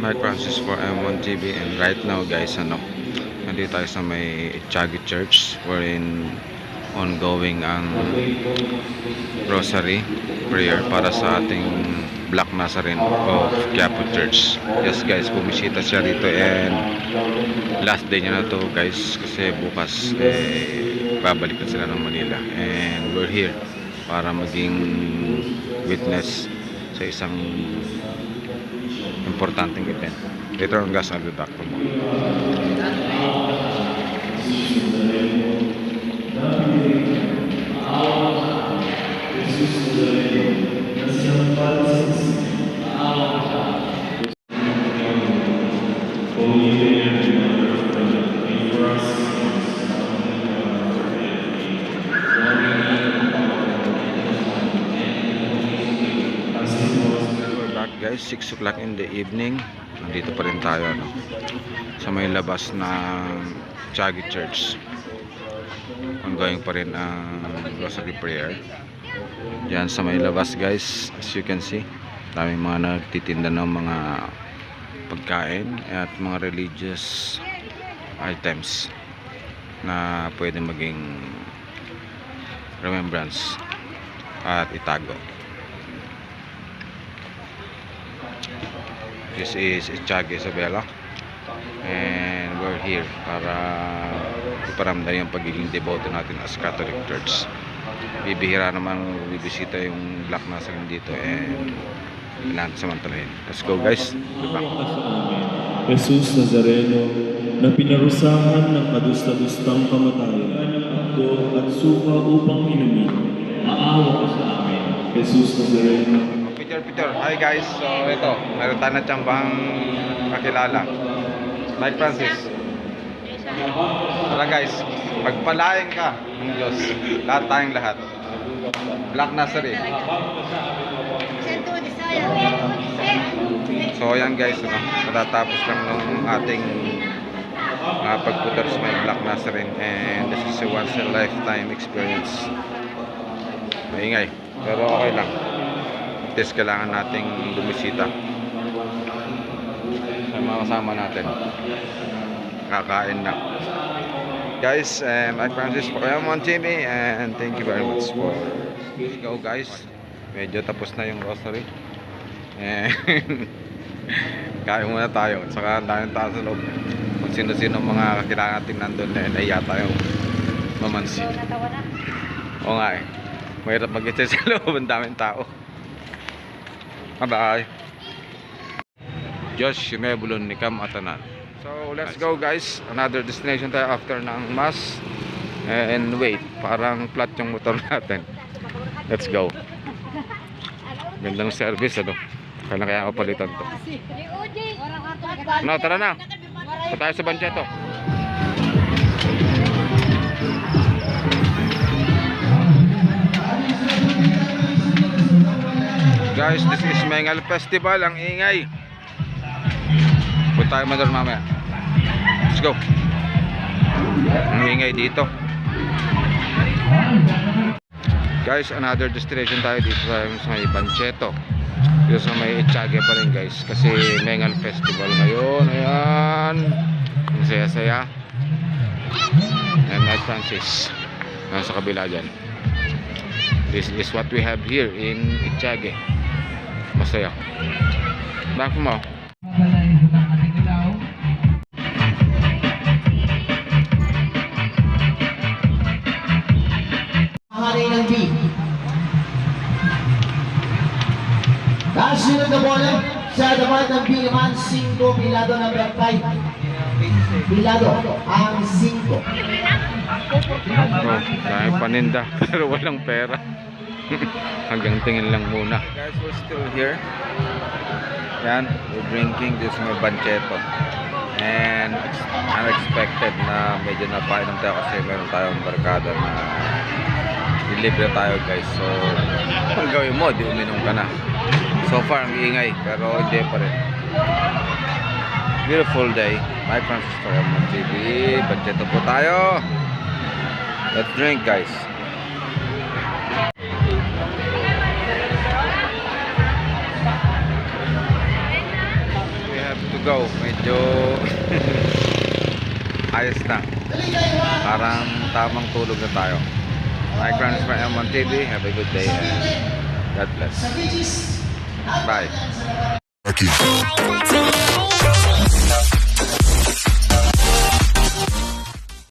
Mike Francis for M1 TV, and right now guys, nandito tayo sa may Tiague Church wherein ongoing ang rosary prayer para sa ating Black Nazarene of Quiapo Church. Yes guys, bumisita siya dito and last day niya na to guys, kasi bukas babalik na sila ng Manila, and we're here para maging witness sa isang importanteng event. Later on guys, I'll be back tomorrow. Guys, 6 o'clock in the evening, nandito pa rin tayo sa may labas ng Tiague Church. Ongoing pa rin ang rosary prayer diyan sa may labas guys. As you can see, daming mga nagtitinda ng mga pagkain at mga religious items na pwede maging remembrance at itago. This is Tiague Isabela, and we're here para iparamdam yung pagiging devoto natin as Catholic Church. Bibihira naman bibisita yung Black Nazarene dito, and kailangan samantalahin. Let's go guys. Jesus Nazareno, na pinarusahan ng kadusta-dustang kamatayan, akdo at suka upang inumin, maawa ka sa amin. Jesus Nazareno. Peter, hi guys. So ito, meron tayo na tiyambang kakilala, Mike Francis. Tara guys, pagpalain ka ng Diyos, lahat. Black Nazarene. So yan guys, matatapos lang ng ating pagputar sa may Black Nazarene, and this is a once in a lifetime experience. Maingay, pero okay lang. At kailangan nating bumisita sa mga kasama natin. Kakain na guys. Mike Francis for M1 TV, and thank you very much for go guys. Medyo tapos na yung rosary, and kain muna tayo. Saka ang daming tao sa loob. Kung sino-sino mga kakilala natin nandun, nahiya tayong mamansi. Oo nga mahirap mag-itse sa loob, ang daming tao. Bye-bye. Josh Yumebulon ni Cam Atanan. So let's go guys, another destination tayo after ng mass. And wait, parang flat yung motor natin. Let's go. Gandang service kaya ako palitan to. Tara na. Pa tayo sa Bancheto. Guys, this is Mengal Festival. Ang ingay. Punta tayo doon mamaya. Let's go. Ang ingay dito. Guys, another destination tayo dito sa may Bancheto. Dito sa may Tiague pa rin guys, kasi Mengal Festival ngayon. Ayan, ang saya-saya. And Mike Francis nasa kabila dyan. This is what we have here in Tiague. Masaya. Back mo. Hari ng B. Kasunod na bola sa dapat ng B naman 5 Bilado ng Berkay. Bilado ang 5. Dahil paninda pero walang pera. Hanggang tingin lang muna. Guys, we're still here. Yan, we're drinking this may Bancheto. And unexpected na medyo napainom tayo kasi meron tayong barkada na deliver tayo guys. So, ang gawin mo, di uminom ka na. So far, ang iingay, pero hindi pa rin. Beautiful day. Mike Francis for M1 TV. Bancheto po tayo. Let's drink guys. go. Medyo ayos na. Parang tamang tulog na tayo. Mike Francis from M1 TV. Have a good day and God bless. Bye. Rocky.